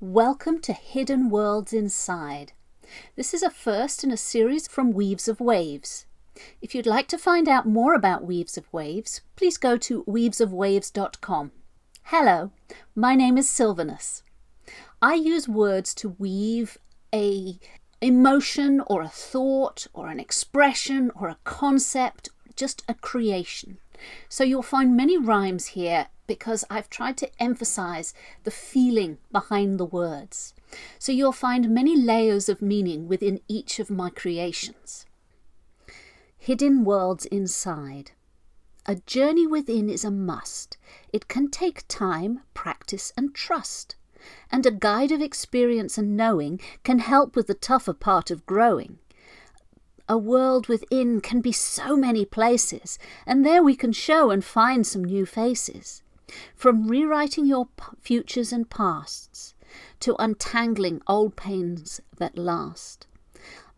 Welcome to Hidden Worlds Inside. This is a first in a series from Weaves of Waves. If you'd like to find out more about Weaves of Waves, please go to weavesofwaves.com. Hello, my name is Sylvanus. I use words to weave a emotion or a thought or an expression or a concept, just a creation. So you'll find many rhymes here because I've tried to emphasize the feeling behind the words. So you'll find many layers of meaning within each of my creations. Hidden Worlds Inside. A journey within is a must. It can take time, practice and trust. And a guide of experience and knowing can help with the tougher part of growing. A world within can be so many places, and there we can show and find some new faces. From rewriting your futures and pasts, to untangling old pains that last.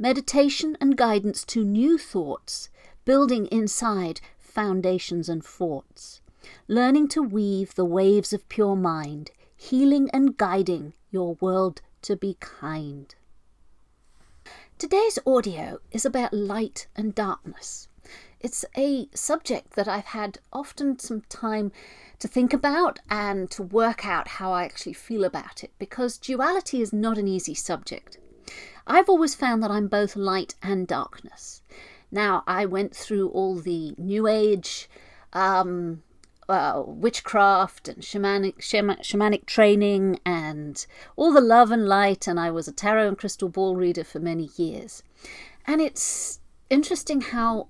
Meditation and guidance to new thoughts, building inside foundations and forts. Learning to weave the waves of pure mind, healing and guiding your world to be kind. Today's audio is about light and darkness. It's a subject that I've had often some time to think about and to work out how I actually feel about it, because duality is not an easy subject. I've always found that I'm both light and darkness. Now, I went through all the New Age witchcraft and shamanic training and all the love and light, and I was a tarot and crystal ball reader for many years. And it's interesting how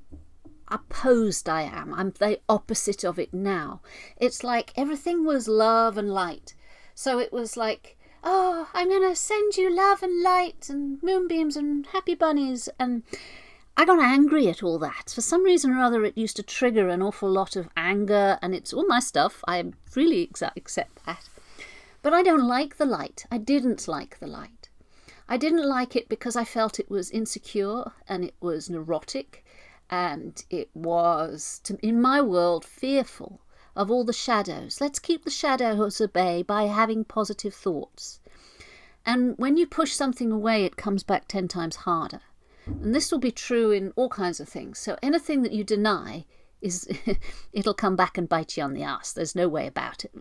opposed I am. I'm the opposite of it now. It's like everything was love and light. So it was like, oh, I'm going to send you love and light and moonbeams and happy bunnies, and I got angry at all that. For some reason or other, it used to trigger an awful lot of anger, and it's all my stuff. I really accept that. But I don't like the light. I didn't like the light. I didn't like it because I felt it was insecure and it was neurotic and it was, in my world, fearful of all the shadows. Let's keep the shadows at bay by having positive thoughts. And when you push something away, it comes back 10 times harder. And this will be true in all kinds of things. So anything that you deny, it'll come back and bite you on the ass. There's no way about it,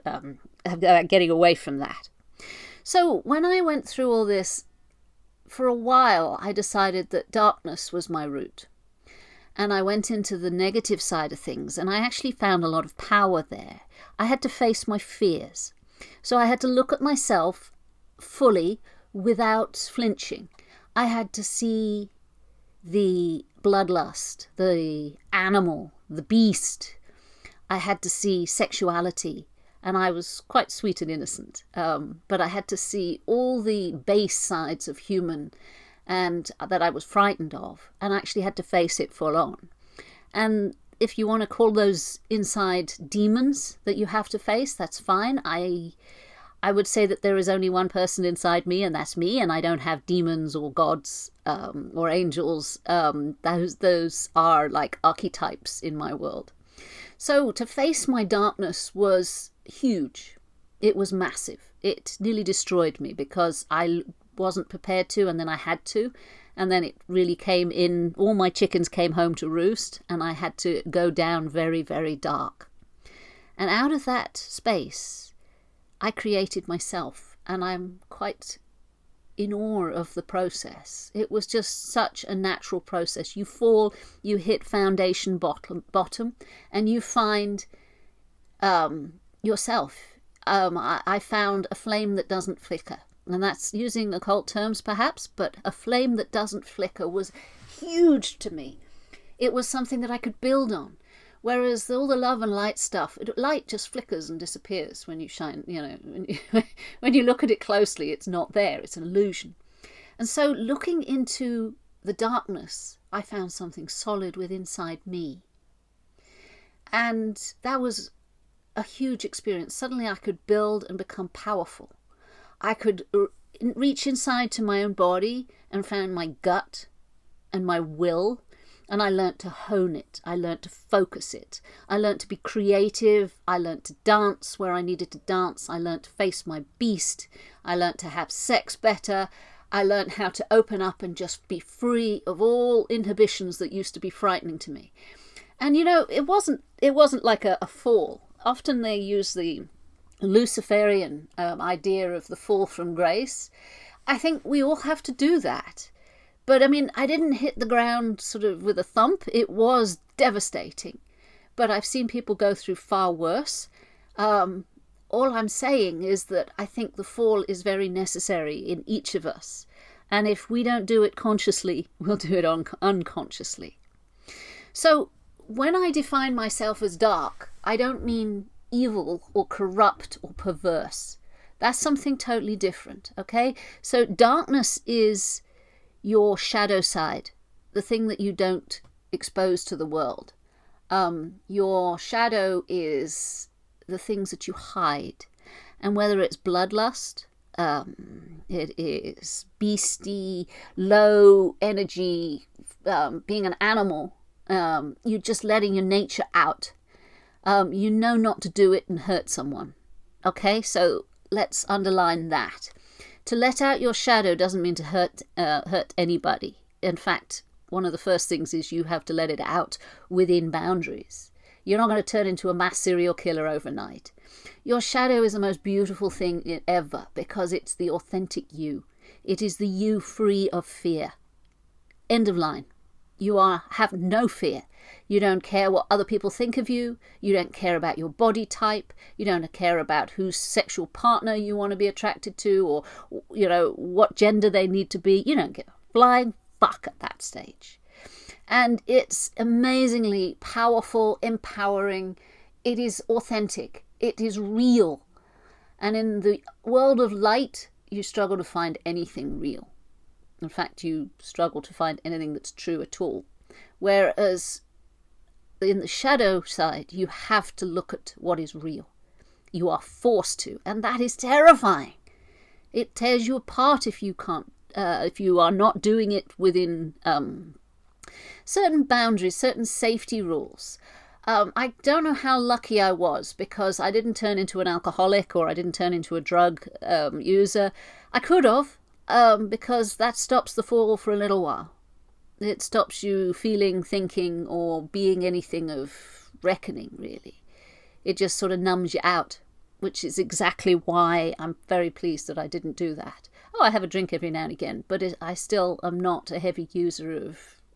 getting away from that. So when I went through all this, for a while, I decided that darkness was my route. And I went into the negative side of things, and I actually found a lot of power there. I had to face my fears. So I had to look at myself fully without flinching. I had to see the bloodlust, the animal, the beast. I had to see sexuality, and I was quite sweet and innocent. But I had to see all the base sides of human and that I was frightened of, and actually had to face it full on. And if you want to call those inside demons that you have to face, that's fine. I would say that there is only one person inside me, and that's me, and I don't have demons or gods or angels. Those are like archetypes in my world. So to face my darkness was huge. It was massive. It nearly destroyed me because I wasn't prepared to, and then I had to, and then it really came in. All my chickens came home to roost, and I had to go down very, very dark. And out of that space, I created myself, and I'm quite in awe of the process. It was just such a natural process. You fall, you hit foundation bottom, and you find yourself. I found a flame that doesn't flicker. And that's using occult terms perhaps, but a flame that doesn't flicker was huge to me. It was something that I could build on. Whereas all the love and light stuff, light just flickers and disappears when you shine, when you look at it closely, it's not there, it's an illusion. And so looking into the darkness, I found something solid within inside me. And that was a huge experience. Suddenly I could build and become powerful. I could reach inside to my own body and find my gut and my will And I learnt to hone it. I learnt to focus it. I learnt to be creative. I learnt to dance where I needed to dance. I learnt to face my beast. I learnt to have sex better. I learnt how to open up and just be free of all inhibitions that used to be frightening to me. And it wasn't like a fall. Often they use the Luciferian idea of the fall from grace. I think we all have to do that. But I didn't hit the ground sort of with a thump. It was devastating. But I've seen people go through far worse. All I'm saying is that I think the fall is very necessary in each of us. And if we don't do it consciously, we'll do it unconsciously. So when I define myself as dark, I don't mean evil or corrupt or perverse. That's something totally different, okay? So darkness is your shadow side, the thing that you don't expose to the world. Your shadow is the things that you hide. And whether it's bloodlust, it is beastie, low energy, being an animal, you're just letting your nature out. You know not to do it and hurt someone. Okay, so let's underline that. To let out your shadow doesn't mean to hurt anybody. In fact, one of the first things is you have to let it out within boundaries. You're not going to turn into a mass serial killer overnight. Your shadow is the most beautiful thing ever because it's the authentic you. It is the you free of fear. End of line. You have no fear. You don't care what other people think of you. You don't care about your body type. You don't care about whose sexual partner you want to be attracted to or, what gender they need to be. You don't give a flying fuck at that stage. And it's amazingly powerful, empowering. It is authentic. It is real. And in the world of light, you struggle to find anything real. In fact, you struggle to find anything that's true at all. Whereas in the shadow side, you have to look at what is real. You are forced to, and that is terrifying. It tears you apart if you can't, if you are not doing it within certain boundaries, certain safety rules. I don't know how lucky I was because I didn't turn into an alcoholic or I didn't turn into a drug user. I could have. Because that stops the fall for a little while. It stops you feeling, thinking, or being anything of reckoning, really. It just sort of numbs you out, which is exactly why I'm very pleased that I didn't do that. Oh, I have a drink every now and again, but I still am not a heavy user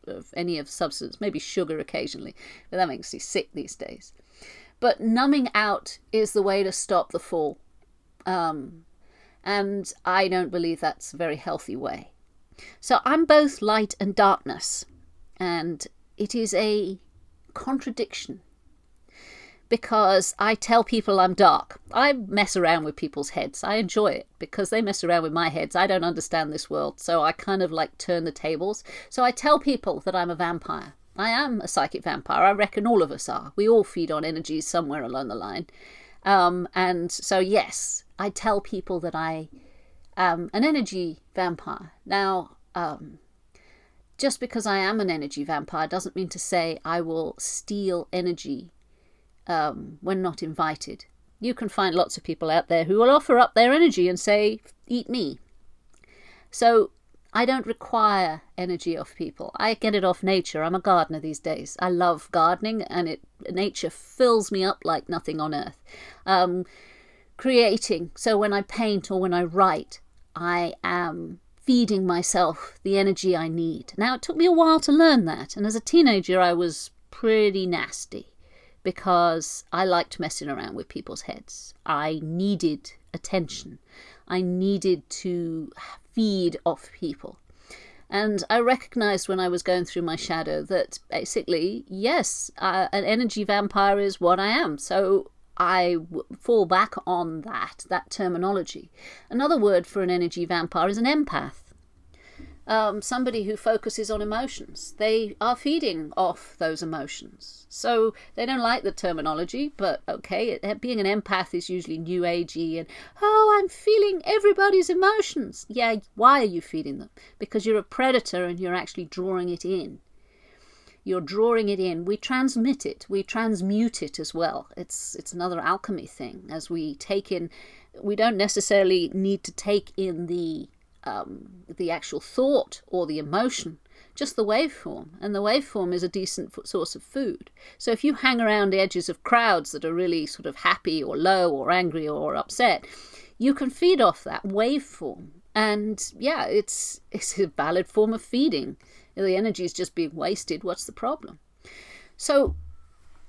of any of substance, maybe sugar occasionally, but that makes me sick these days. But numbing out is the way to stop the fall. And I don't believe that's a very healthy way. So I'm both light and darkness. And it is a contradiction. Because I tell people I'm dark. I mess around with people's heads. I enjoy it because they mess around with my heads. I don't understand this world. So I kind of like turn the tables. So I tell people that I'm a vampire. I am a psychic vampire. I reckon all of us are. We all feed on energies somewhere along the line. And so, yes, I tell people that I am an energy vampire. Now, just because I am an energy vampire doesn't mean to say I will steal energy when not invited. You can find lots of people out there who will offer up their energy and say, eat me. So I don't require energy off people. I get it off nature. I'm a gardener these days. I love gardening and nature fills me up like nothing on earth. Creating. So when I paint or when I write, I am feeding myself the energy I need. Now, it took me a while to learn that. And as a teenager, I was pretty nasty because I liked messing around with people's heads. I needed attention. I needed to feed off people. And I recognized when I was going through my shadow that basically, yes, an energy vampire is what I am. So I fall back on that terminology. Another word for an energy vampire is an empath. Somebody who focuses on emotions. They are feeding off those emotions. So they don't like the terminology, but okay, being an empath is usually new agey and, oh, I'm feeling everybody's emotions. Yeah, why are you feeding them? Because you're a predator and you're actually drawing it in. You're drawing it in. We transmit it. We transmute it as well. It's another alchemy thing. As we take in, we don't necessarily need to take in the actual thought or the emotion, just the waveform. And the waveform is a decent source of food. So if you hang around the edges of crowds that are really sort of happy or low or angry or upset, you can feed off that waveform. And yeah, it's a valid form of feeding. If the energy is just being wasted, what's the problem? So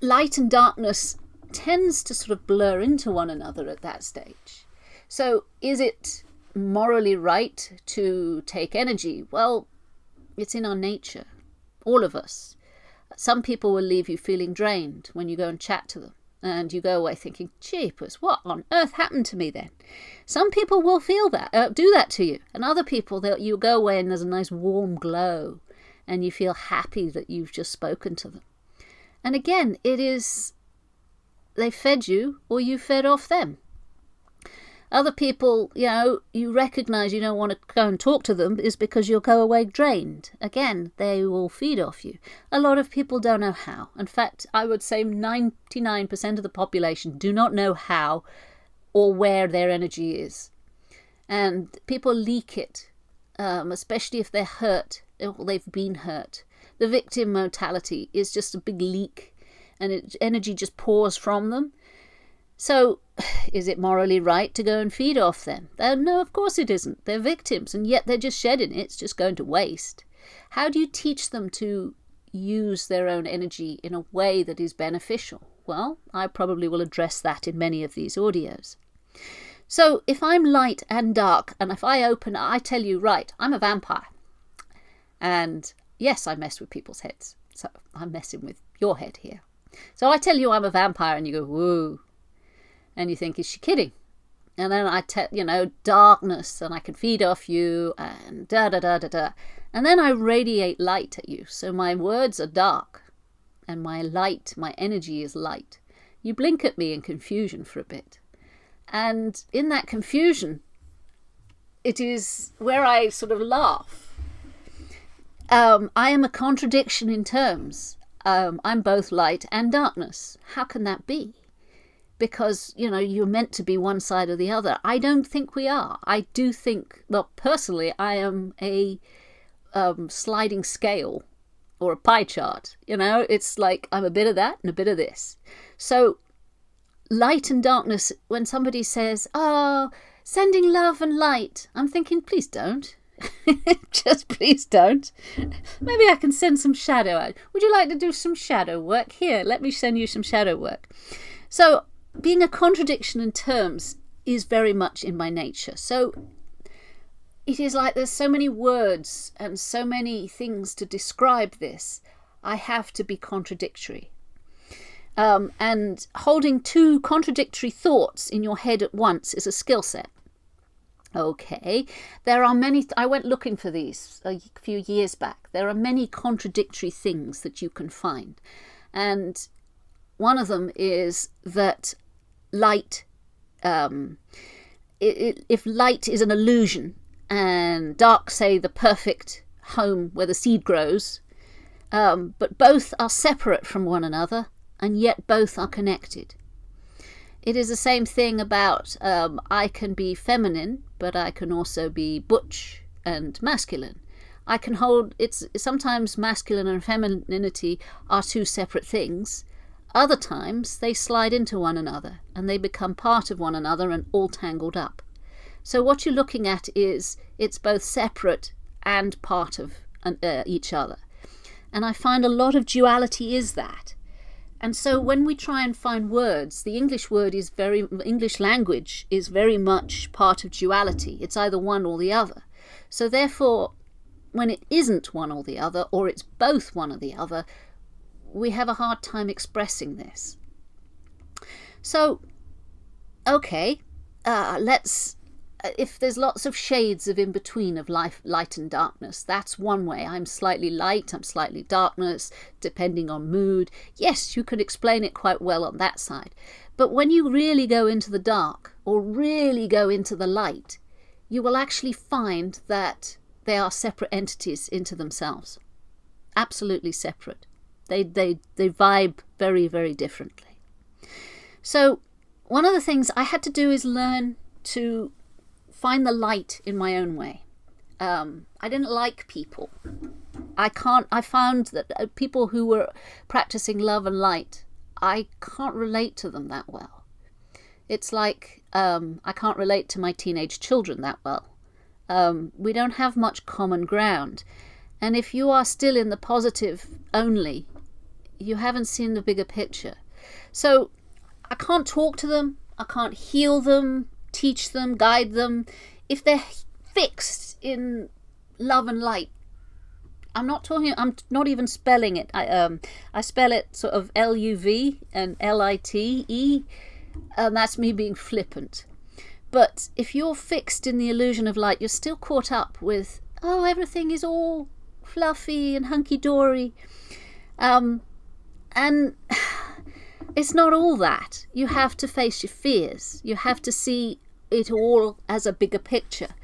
light and darkness tends to sort of blur into one another at that stage. So is it morally right to take energy? Well, it's in our nature, all of us. Some people will leave you feeling drained when you go and chat to them. And you go away thinking, jeepers, what on earth happened to me then? Some people will feel that, do that to you. And other people, you go away and there's a nice warm glow. And you feel happy that you've just spoken to them. And again, it is, they fed you or you fed off them. Other people, you recognize you don't want to go and talk to them is because you'll go away drained. Again, they will feed off you. A lot of people don't know how. In fact, I would say 99% of the population do not know how or where their energy is. And people leak it, especially if they're hurt or they've been hurt. The victim mentality is just a big leak and energy just pours from them. So, is it morally right to go and feed off them? No, of course it isn't. They're victims, and yet they're just shedding it. It's just going to waste. How do you teach them to use their own energy in a way that is beneficial? Well, I probably will address that in many of these audios. So, if I'm light and dark, and if I tell you, right, I'm a vampire. And yes, I mess with people's heads. So, I'm messing with your head here. So, I tell you I'm a vampire, and you go, whoa. And you think, is she kidding? And then I tell, darkness, and I can feed off you, and da-da-da-da-da. And then I radiate light at you. So my words are dark, and my light, my energy is light. You blink at me in confusion for a bit. And in that confusion, it is where I sort of laugh. I am a contradiction in terms. I'm both light and darkness. How can that be? Because, you're meant to be one side or the other. I don't think we are. I do think, well, personally, I am a sliding scale or a pie chart. It's like I'm a bit of that and a bit of this. So light and darkness, when somebody says, oh, sending love and light, I'm thinking, please don't. Just please don't. Maybe I can send some shadow out. Would you like to do some shadow work? Here, let me send you some shadow work. So being a contradiction in terms is very much in my nature. So it is like there's so many words and so many things to describe this. I have to be contradictory. And holding two contradictory thoughts in your head at once is a skill set. Okay, there are many, I went looking for these a few years back. There are many contradictory things that you can find. And one of them is that light, if light is an illusion and dark, say, the perfect home where the seed grows, but both are separate from one another and yet both are connected. It is the same thing about I can be feminine, but I can also be butch and masculine. I can hold, sometimes masculine and femininity are two separate things. Other times they slide into one another and they become part of one another and all tangled up. So what you're looking at is it's both separate and part of each other. And I find a lot of duality is that. And so when we try and find words, the English language is very much part of duality. It's either one or the other. So therefore, when it isn't one or the other, or it's both one or the other, we have a hard time expressing this. So, okay, if there's lots of shades of in between of light and darkness, that's one way. I'm slightly light, I'm slightly darkness, depending on mood. Yes, you could explain it quite well on that side. But when you really go into the dark or really go into the light, you will actually find that they are separate entities into themselves. Absolutely separate. They vibe very, very differently. So one of the things I had to do is learn to find the light in my own way. I didn't like people. I found that people who were practicing love and light, I can't relate to them that well. It's like I can't relate to my teenage children that well. We don't have much common ground. And if you are still in the positive only, you haven't seen the bigger picture. So I can't talk to them. I can't heal them, teach them, guide them. If they're fixed in love and light, I'm not even spelling it. I spell it sort of LUV and LITE, and that's me being flippant. But if you're fixed in the illusion of light, you're still caught up with, oh, everything is all fluffy and hunky-dory. And it's not all that. You have to face your fears. You have to see it all as a bigger picture.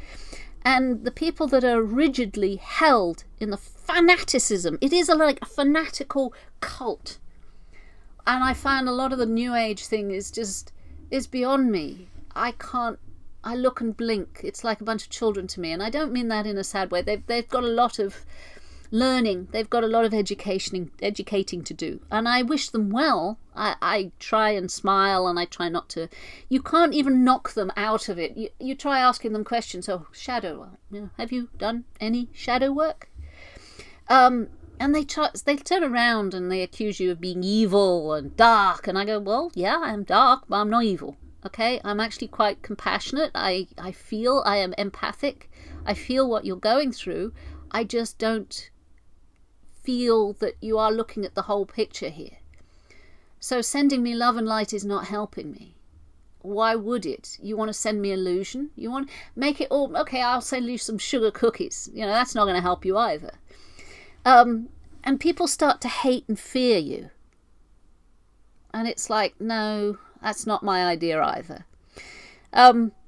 And the people that are rigidly held in the fanaticism, it is like a fanatical cult. And I find a lot of the New Age thing is beyond me. I look and blink. It's like a bunch of children to me. And I don't mean that in a sad way. They've got a lot of learning. They've got a lot of educating to do. And I wish them well. I try and smile, and I try not to. You can't even knock them out of it. You try asking them questions. Oh, shadow. Have you done any shadow work? And they turn around and they accuse you of being evil and dark. And I go, well, yeah, I am dark, but I'm not evil. Okay, I'm actually quite compassionate. I am empathic. I feel what you're going through. I just don't feel that you are looking at the whole picture here. So sending me love and light is not helping me. Why would it? You want to send me illusion? You want to make it all, okay, I'll send you some sugar cookies. That's not going to help you either. And people start to hate and fear you. And it's like, no, that's not my idea either.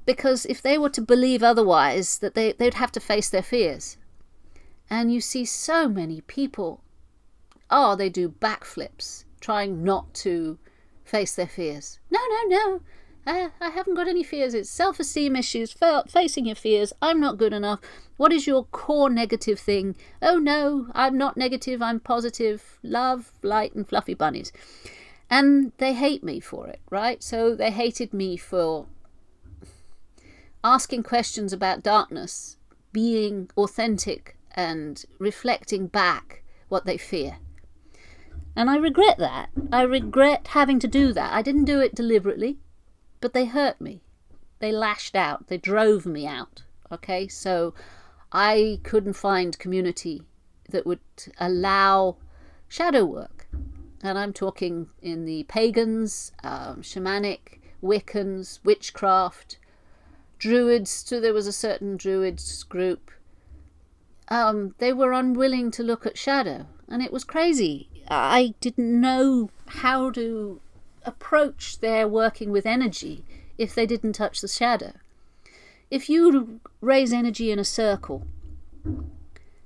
Because if they were to believe otherwise, that they'd have to face their fears. And you see so many people, they do backflips, trying not to face their fears. No, I haven't got any fears. It's self-esteem issues, facing your fears. I'm not good enough. What is your core negative thing? Oh no, I'm not negative, I'm positive. Love, light, and fluffy bunnies. And they hate me for it, right? So they hated me for asking questions about darkness, being authentic, and reflecting back what they fear. And I regret that. I regret having to do that. I didn't do it deliberately, but they hurt me. They lashed out. They drove me out. Okay, so I couldn't find community that would allow shadow work. And I'm talking in the pagans, shamanic, Wiccans, witchcraft, druids. So there was a certain druids group. They were unwilling to look at shadow, and it was crazy. I didn't know how to approach their working with energy if they didn't touch the shadow. If you raise energy in a circle,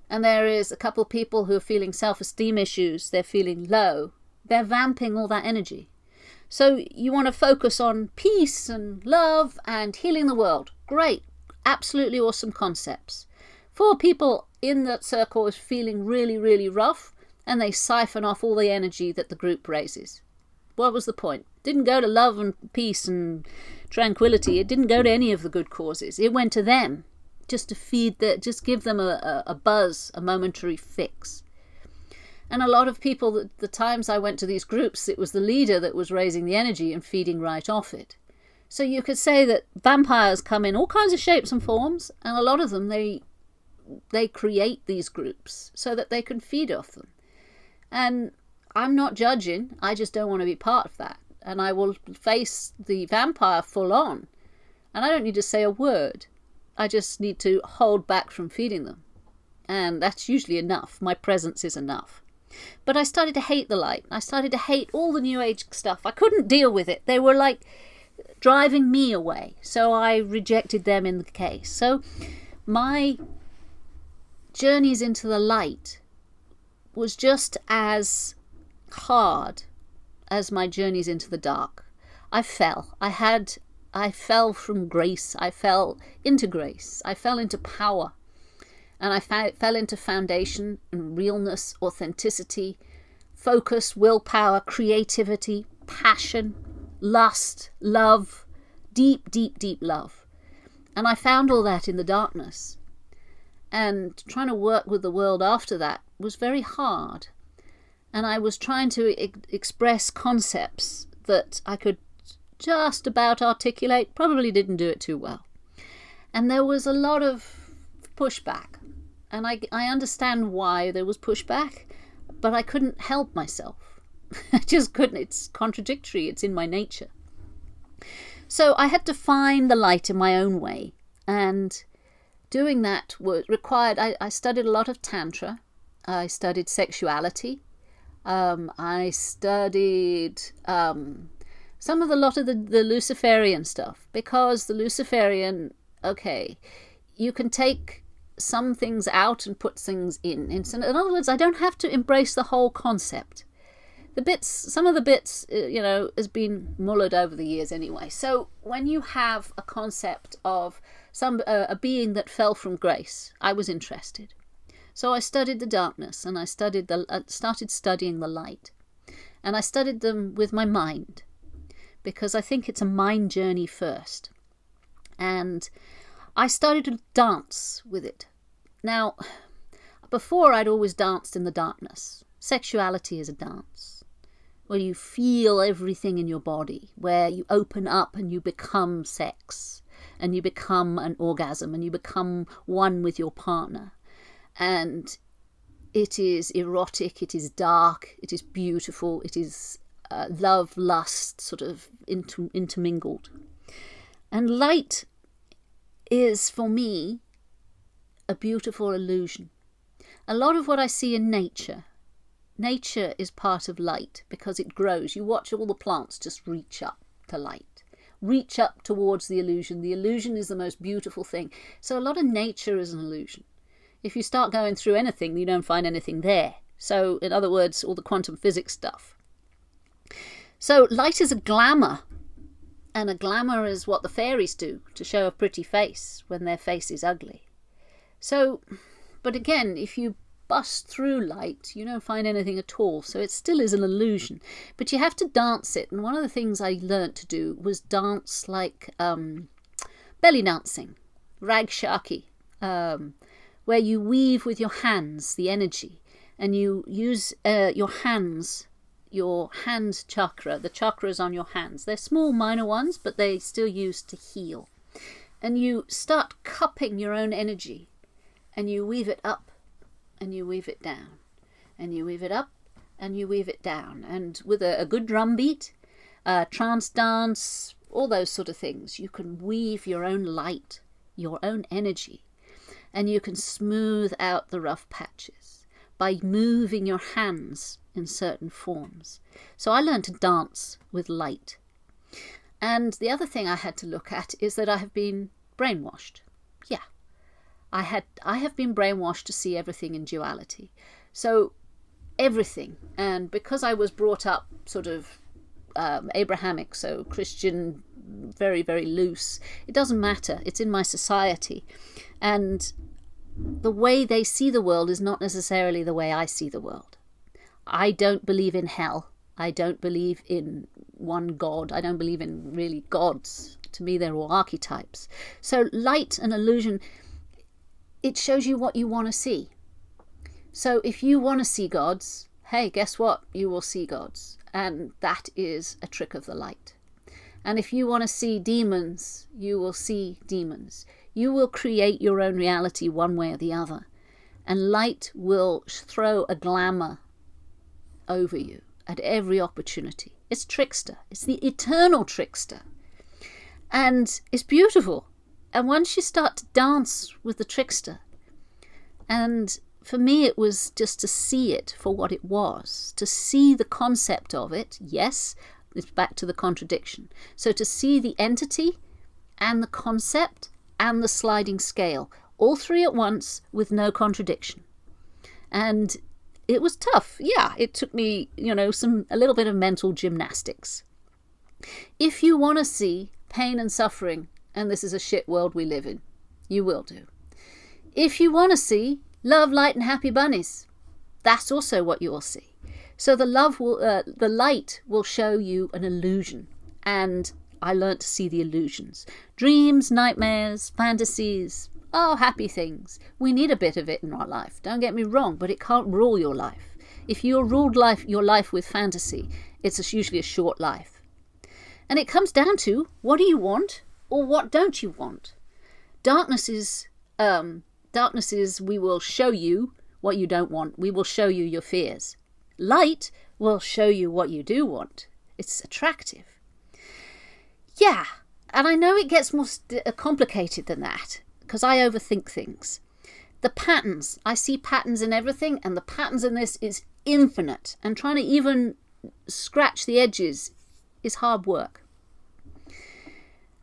and there is a couple of people who are feeling self-esteem issues, they're feeling low, they're vamping all that energy. So you want to focus on peace and love and healing the world. Great, absolutely awesome concepts. For people in that circle is feeling really, really rough, and they siphon off all the energy that the group raises. What was the point? It didn't go to love and peace and tranquility. It didn't go to any of the good causes. It went to them, just to just give them a buzz, a momentary fix. And a lot of people, the times I went to these groups, it was the leader that was raising the energy and feeding right off it. So you could say that vampires come in all kinds of shapes and forms, and a lot of them, they create these groups so that they can feed off them. And I'm not judging, I just don't want to be part of that. And I will face the vampire full on. And I don't need to say a word. I just need to hold back from feeding them. And that's usually enough. My presence is enough. But I started to hate the light. I started to hate all the New Age stuff. I couldn't deal with it. They were like driving me away. So I rejected them in the case. So my journeys into the light was just as hard as my journeys into the dark. I fell. I fell from grace. I fell into grace. I fell into power. And I fell into foundation and realness, authenticity, focus, willpower, creativity, passion, lust, love, deep, deep, deep love. And I found all that in the darkness. And trying to work with the world after that was very hard. And I was trying to express concepts that I could just about articulate, probably didn't do it too well. And there was a lot of pushback. And I understand why there was pushback, but I couldn't help myself. I just couldn't. It's contradictory. It's in my nature. So I had to find the light in my own way. And doing that required, I studied a lot of Tantra. I studied sexuality. I studied a lot of the Luciferian stuff. Because the Luciferian, okay, you can take some things out and put things in. In other words, I don't have to embrace the whole concept. Some of the bits, has been mullered over the years anyway. So when you have a concept of a being that fell from grace, I was interested. So I studied the darkness, and I started studying the light, and I studied them with my mind, because I think it's a mind journey first. And I started to dance with it. Now, before I'd always danced in the darkness. Sexuality is a dance, where you feel everything in your body, where you open up and you become sex, and you become an orgasm, and you become one with your partner. And it is erotic, it is dark, it is beautiful, it is love, lust, sort of intermingled. And light is, for me, a beautiful illusion. A lot of what I see in nature is part of light, because it grows. You watch all the plants just reach up to light, reach up towards the illusion. The illusion is the most beautiful thing. So a lot of nature is an illusion. If you start going through anything, you don't find anything there. So, in other words, all the quantum physics stuff. So light is a glamour. And a glamour is what the fairies do to show a pretty face when their face is ugly. So, but again, if you bust through light, you don't find anything at all. So it still is an illusion. But you have to dance it. And one of the things I learnt to do was dance like belly dancing, ragshaki, where you weave with your hands the energy. And you use your hands, your hand chakra, the chakras on your hands. They're small, minor ones, but they're still used to heal. And you start cupping your own energy, and you weave it up, and you weave it down, and you weave it up, and you weave it down. And with a good drum beat, trance dance, all those sort of things, you can weave your own light, your own energy, and you can smooth out the rough patches by moving your hands in certain forms. So I learned to dance with light. And the other thing I had to look at is that I have been brainwashed. Yeah, I have been brainwashed to see everything in duality. So everything. And because I was brought up sort of Abrahamic, so Christian, very, very loose, it doesn't matter. It's in my society. And the way they see the world is not necessarily the way I see the world. I don't believe in hell. I don't believe in one God. I don't believe in really gods. To me, they're all archetypes. So light and illusion, it shows you what you want to see. So if you want to see gods, hey, guess what? You will see gods. And that is a trick of the light. And if you want to see demons, you will see demons. You will create your own reality one way or the other. And light will throw a glamour over you at every opportunity. It's trickster. It's the eternal trickster. And it's beautiful. And once you start to dance with the trickster, and for me it was just to see it for what it was, to see the concept of it. Yes, it's back to the contradiction. So to see the entity and the concept and the sliding scale, all three at once with no contradiction. And it was tough. Yeah, it took me, a little bit of mental gymnastics. If you want to see pain and suffering, and this is a shit world we live in, you will do. If you want to see love, light, and happy bunnies, that's also what you will see. So the light will show you an illusion, and I learned to see the illusions. Dreams, nightmares, fantasies, happy things. We need a bit of it in our life, don't get me wrong, but it can't rule your life. If you're ruled your life with fantasy, it's usually a short life. And it comes down to, what do you want, or what don't you want? Darkness is we will show you what you don't want. We will show you your fears. Light will show you what you do want. It's attractive. Yeah, and I know it gets more complicated than that, because I overthink things. The patterns, I see patterns in everything, and the patterns in this is infinite, and trying to even scratch the edges is hard work.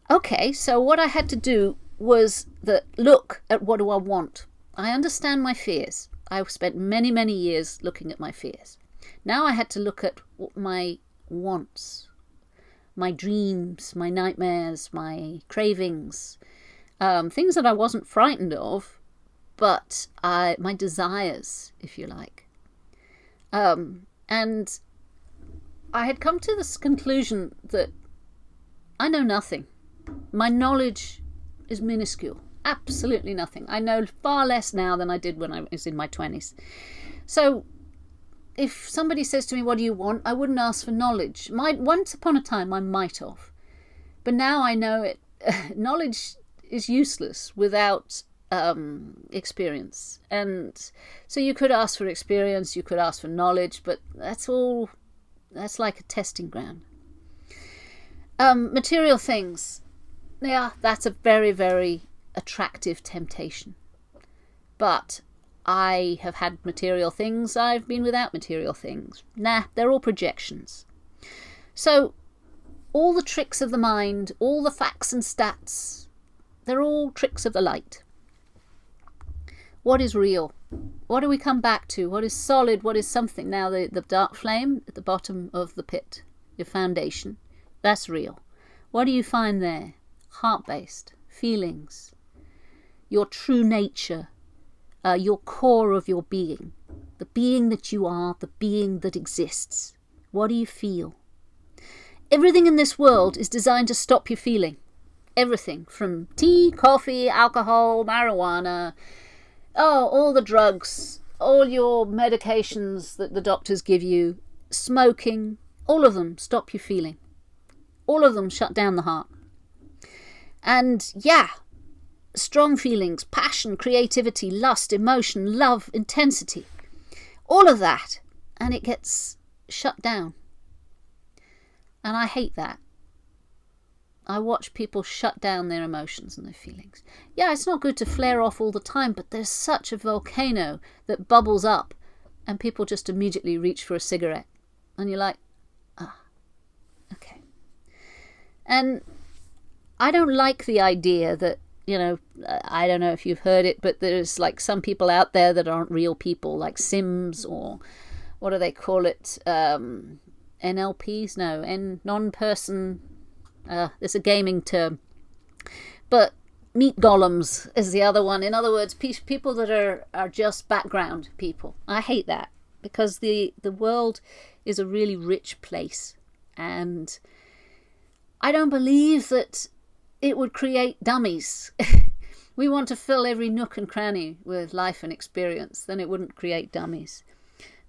Okay, so what I had to do was look at, what do I want? I understand my fears. I've spent many, many years looking at my fears. Now I had to look at my wants, my dreams, my nightmares, my cravings, things that I wasn't frightened of, but my desires, if you like. And I had come to this conclusion that I know nothing. My knowledge is minuscule. Absolutely nothing. I know far less now than I did when I was in my 20s. So if somebody says to me, what do you want? I wouldn't ask for knowledge. Once upon a time, I might have. But now I know it. Knowledge is useless without experience. And so you could ask for experience, you could ask for knowledge, but that's like a testing ground. Material things. Yeah, that's a very, very attractive temptation. But I have had material things, I've been without material things. Nah, they're all projections. So all the tricks of the mind, all the facts and stats, they're all tricks of the light. What is real? What do we come back to? What is solid? What is something? Now the dark flame at the bottom of the pit, your foundation, that's real. What do you find there? Heart-based, feelings, your true nature, your core of your being, the being that you are, the being that exists. What do you feel? Everything in this world is designed to stop you feeling. Everything from tea, coffee, alcohol, marijuana, all the drugs, all your medications that the doctors give you, smoking, all of them stop you feeling. All of them shut down the heart. And yeah, strong feelings, passion, creativity, lust, emotion, love, intensity, all of that, and it gets shut down. And I hate that. I watch people shut down their emotions and their feelings. Yeah, it's not good to flare off all the time, but there's such a volcano that bubbles up and people just immediately reach for a cigarette. And you're like, okay. And I don't like the idea that, I don't know if you've heard it, but there's like some people out there that aren't real people, like Sims, or what do they call it? NLPs? No, non-person. It's a gaming term. But meat golems is the other one. In other words, people that are just background people. I hate that, because the world is a really rich place. And I don't believe that it would create dummies. We want to fill every nook and cranny with life and experience, then it wouldn't create dummies.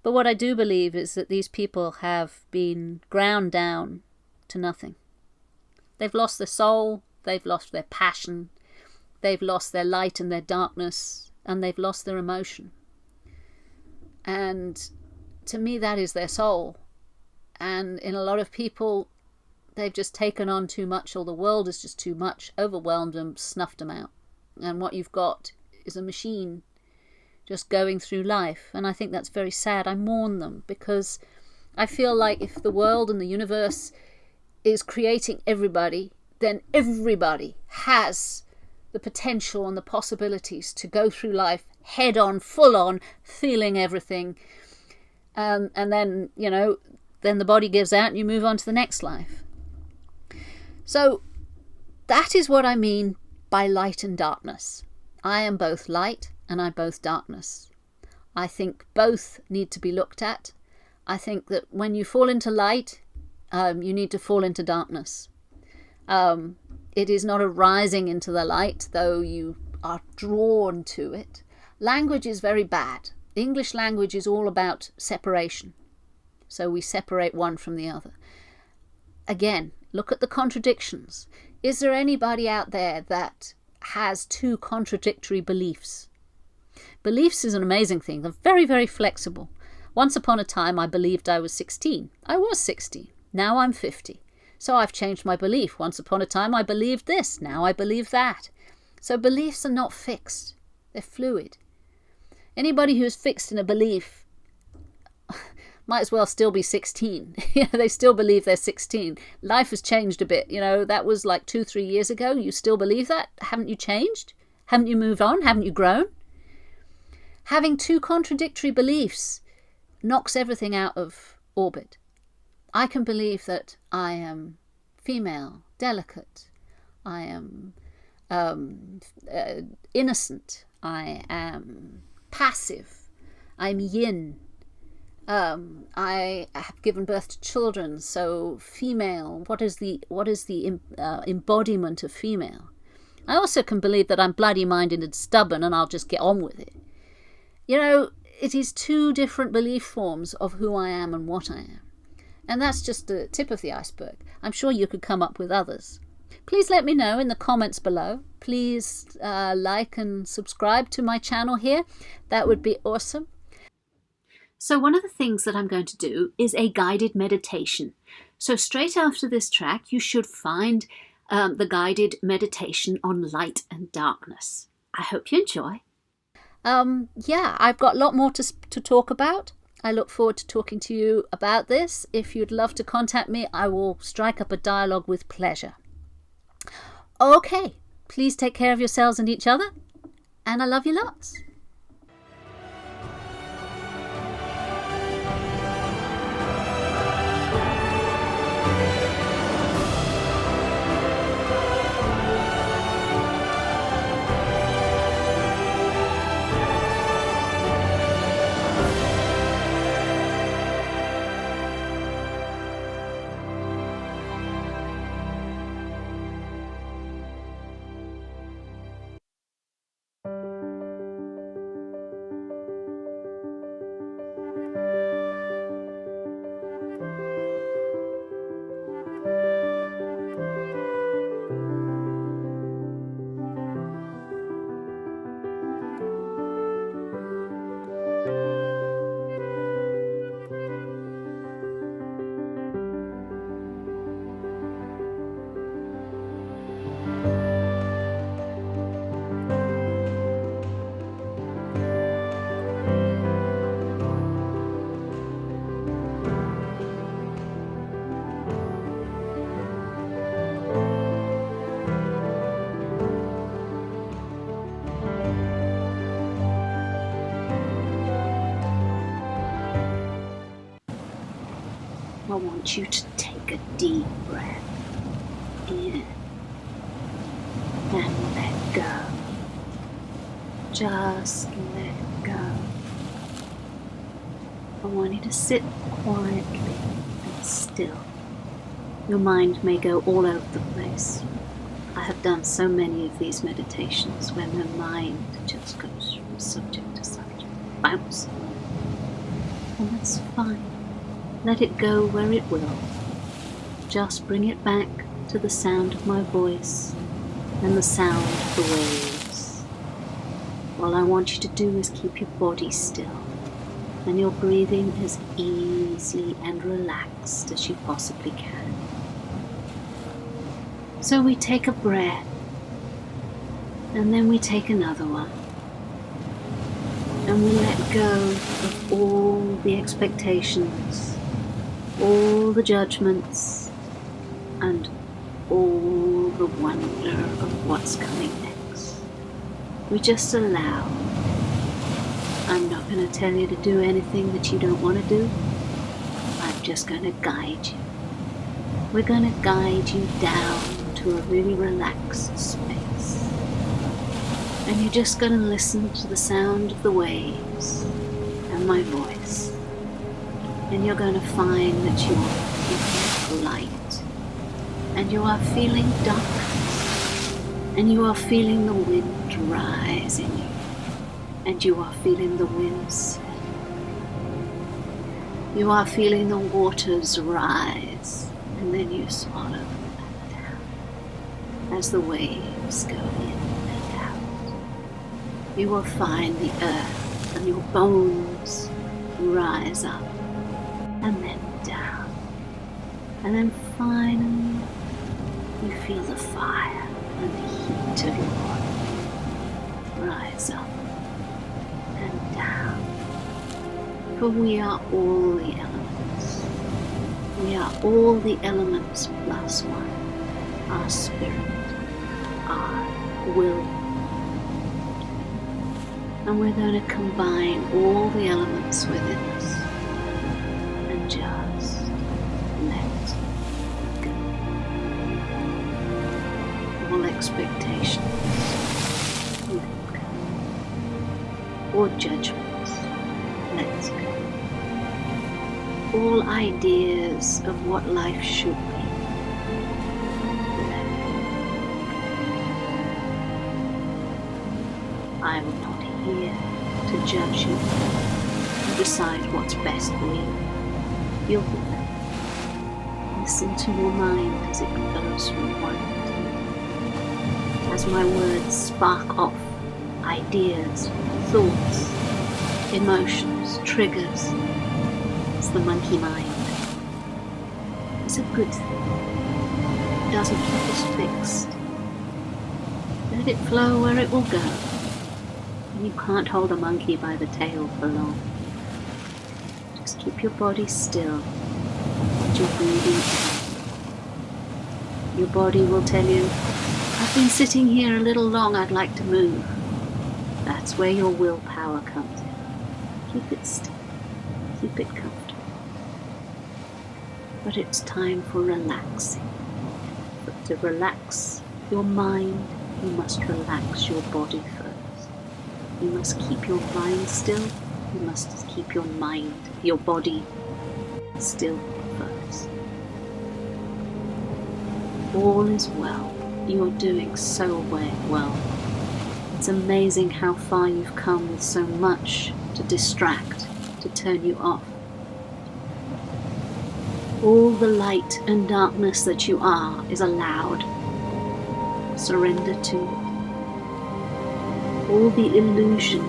But what I do believe is that these people have been ground down to nothing. They've lost their soul, they've lost their passion, they've lost their light and their darkness, and they've lost their emotion. And to me, that is their soul. And in a lot of people, they've just taken on too much, or the world is just too much, overwhelmed them, snuffed them out. And what you've got is a machine just going through life. And I think that's very sad. I mourn them, because I feel like if the world and the universe is creating everybody, then everybody has the potential and the possibilities to go through life head on, full on, feeling everything, And then, then the body gives out and you move on to the next life. So that is what I mean by light and darkness. I am both light and I'm both darkness. I think both need to be looked at. I think that when you fall into light, you need to fall into darkness. It is not a rising into the light, though you are drawn to it. Language is very bad. English language is all about separation. So we separate one from the other. Again, look at the contradictions. Is there anybody out there that has two contradictory beliefs? Beliefs is an amazing thing. They're very, very flexible. Once upon a time, I believed I was 16. I was 16. Now I'm 50. So I've changed my belief. Once upon a time, I believed this. Now I believe that. So beliefs are not fixed. They're fluid. Anybody who's fixed in a belief might as well still be 16. They still believe they're 16. Life has changed a bit. That was like 2-3 years ago. You still believe that? Haven't you changed? Haven't you moved on? Haven't you grown? Having two contradictory beliefs knocks everything out of orbit. I can believe that I am female, delicate. I am innocent. I am passive. I'm yin. I have given birth to children, so female. What is the embodiment of female? I also can believe that I'm bloody-minded and stubborn, and I'll just get on with it. It is two different belief forms of who I am and what I am. And that's just the tip of the iceberg. I'm sure you could come up with others. Please let me know in the comments below. Please like and subscribe to my channel here. That would be awesome. So one of the things that I'm going to do is a guided meditation. So straight after this track, you should find the guided meditation on light and darkness. I hope you enjoy. I've got a lot more to talk about. I look forward to talking to you about this. If you'd love to contact me, I will strike up a dialogue with pleasure. Okay, please take care of yourselves and each other, and I love you lots. I want you to take a deep breath in and let go. Just let go. I want you to sit quietly and still. Your mind may go all over the place. I have done so many of these meditations when the mind just goes from subject to subject, bouncing. And that's fine. Let it go where it will. Just bring it back to the sound of my voice and the sound of the waves. All I want you to do is keep your body still and your breathing as easy and relaxed as you possibly can. So we take a breath and then we take another one. And we let go of all the expectations, all the judgments, and all the wonder of what's coming next. We just allow. I'm not going to tell you to do anything that you don't want to do. I'm just going to guide you. We're going to guide you down to a really relaxed space. And you're just going to listen to the sound of the waves and my voice. And you're going to find that you are feeling light. And you are feeling darkness. And you are feeling the wind rise in you. And you are feeling the winds. You are feeling the waters rise. And then you swallow them down as the waves go in and out. You will find the earth and your bones rise up and then down. And then finally you feel the fire and the heat of your body rise up and down. For we are all the elements. We are all the elements plus one. Our spirit, our will. And we're going to combine all the elements within us and just let go. All expectations, let go. Or judgments, let go. All ideas of what life should be. I am not here to judge you and decide what's best for you. You'll be there. Listen to your mind as it goes from one to another. As my words spark off ideas, thoughts, emotions, triggers. It's the monkey mind. It's a good thing. It doesn't keep us fixed. Let it flow where it will go. You can't hold a monkey by the tail for long. Just keep your body still and your breathing in. Your body will tell you, I've been sitting here a little long, I'd like to move. That's where your willpower comes in. Keep it still. Keep it comfortable. But it's time for relaxing. But to relax your mind, you must relax your body first. You must keep your mind still. You must keep your mind, your body still first. All is well. You're doing so well. It's amazing how far you've come with so much to distract, to turn you off. All the light and darkness that you are is allowed. Surrender to it. All the illusion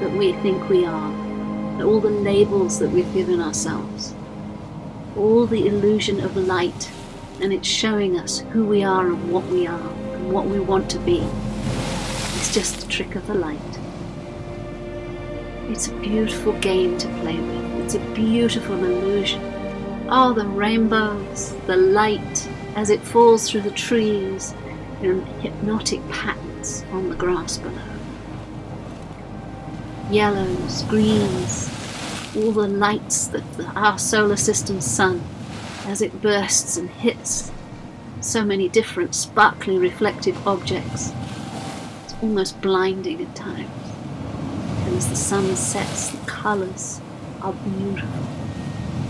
that we think we are, all the labels that we've given ourselves, all the illusion of light, and it's showing us who we are and what we are and what we want to be. It's just a trick of the light. It's a beautiful game to play with. It's a beautiful illusion. Oh, the rainbows, the light as it falls through the trees in hypnotic patterns on the grass below. Yellows, greens, all the lights that our solar system's sun as it bursts and hits so many different sparkly reflective objects. It's almost blinding at times. And as the sun sets, the colours are beautiful.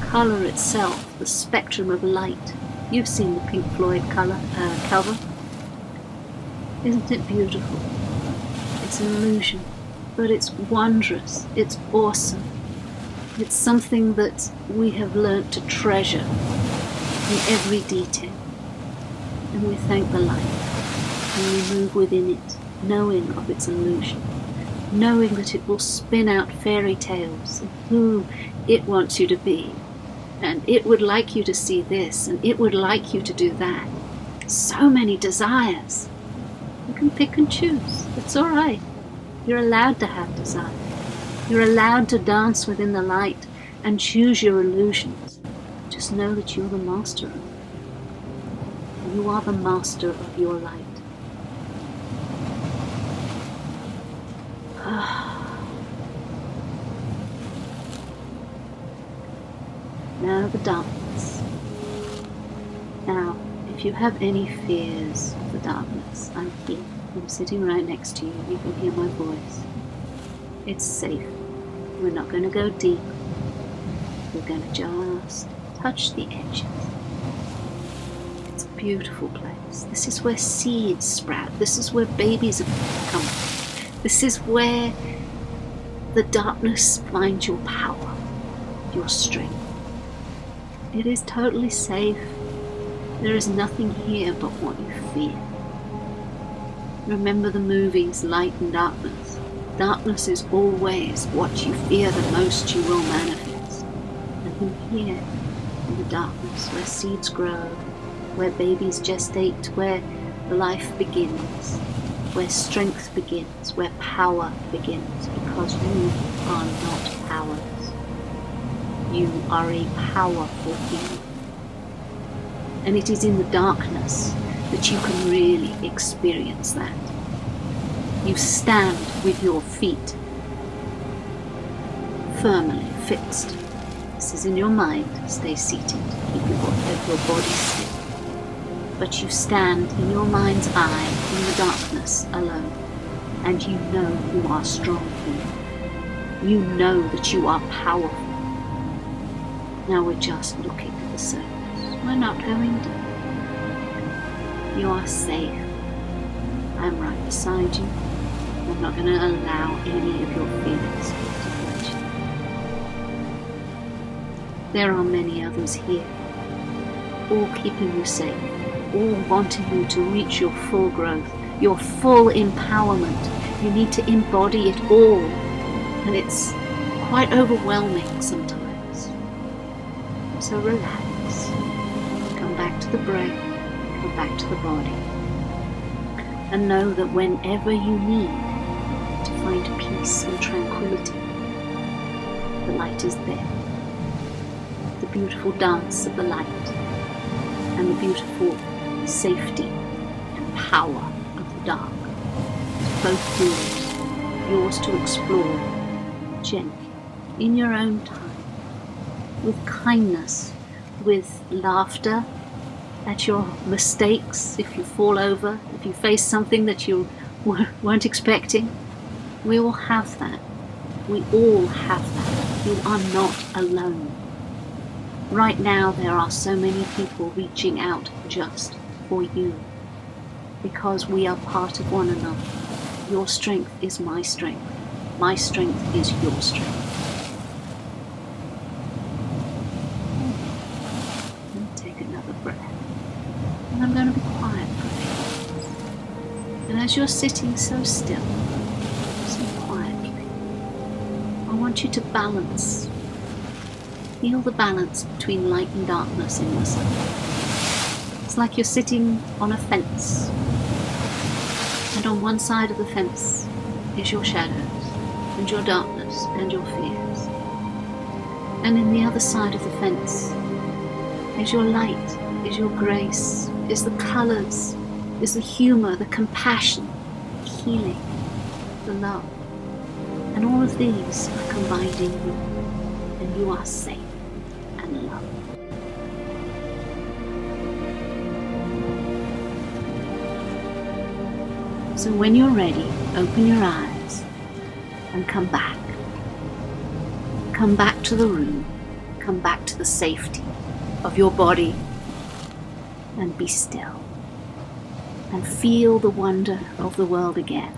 Colour itself, the spectrum of light. You've seen the Pink Floyd cover. Isn't it beautiful? It's an illusion, but it's wondrous. It's awesome. It's something that we have learnt to treasure in every detail. And we thank the light, and we move within it, knowing of its illusion, knowing that it will spin out fairy tales of who it wants you to be. And it would like you to see this, and it would like you to do that. So many desires. You can pick and choose. It's all right. You're allowed to have desire. You're allowed to dance within the light and choose your illusions. Just know that you're the master of it. You are the master of your light. the darkness. Now, if you have any fears of the darkness, I'm here. I'm sitting right next to you. You can hear my voice. It's safe. We're not going to go deep. We're going to just touch the edges. It's a beautiful place. This is where seeds sprout. This is where babies come. This is where the darkness finds your power, your strength. It is totally safe. There is nothing here but what you fear. Remember the movies Light and Darkness. Darkness is always what you fear the most you will manifest. And in here, in the darkness, where seeds grow, where babies gestate, where life begins, where strength begins, where power begins, because you are not powerless. You are a powerful being. And it is in the darkness that you can really experience that. You stand with your feet firmly fixed. This is in your mind. Stay seated. Keep your body still. But you stand in your mind's eye in the darkness alone. And you know you are strong here. You know that you are powerful. Now we're just looking at the surface. We're not going deep. You are safe. I'm right beside you. I'm not going to allow any of your feelings to hurt you. There are many others here, all keeping you safe, all wanting you to reach your full growth, your full empowerment. You need to embody it all, and it's quite overwhelming sometimes. So relax. Come back to the breath, come back to the body, and know that whenever you need to find peace and tranquility, the light is there. The beautiful dance of the light and the beautiful safety and power of the dark. Both yours to explore gently, in your own time, with kindness, with laughter at your mistakes, if you fall over, if you face something that you weren't expecting. We all have that. We all have that. You are not alone. Right now there are so many people reaching out just for you, because we are part of one another. Your strength is my strength. My strength is your strength. And I'm going to be quiet for a few minutes. And as you're sitting so still, so quietly, I want you to balance. Feel the balance between light and darkness in yourself. It's like you're sitting on a fence. And on one side of the fence is your shadows, and your darkness, and your fears. And in the other side of the fence is your light, is your grace, is the colours, is the humour, the compassion, the healing, the love. And all of these are combined in you, and you are safe and loved. So when you're ready, open your eyes and come back. Come back to the room, come back to the safety of your body, and be still and feel the wonder of the world again.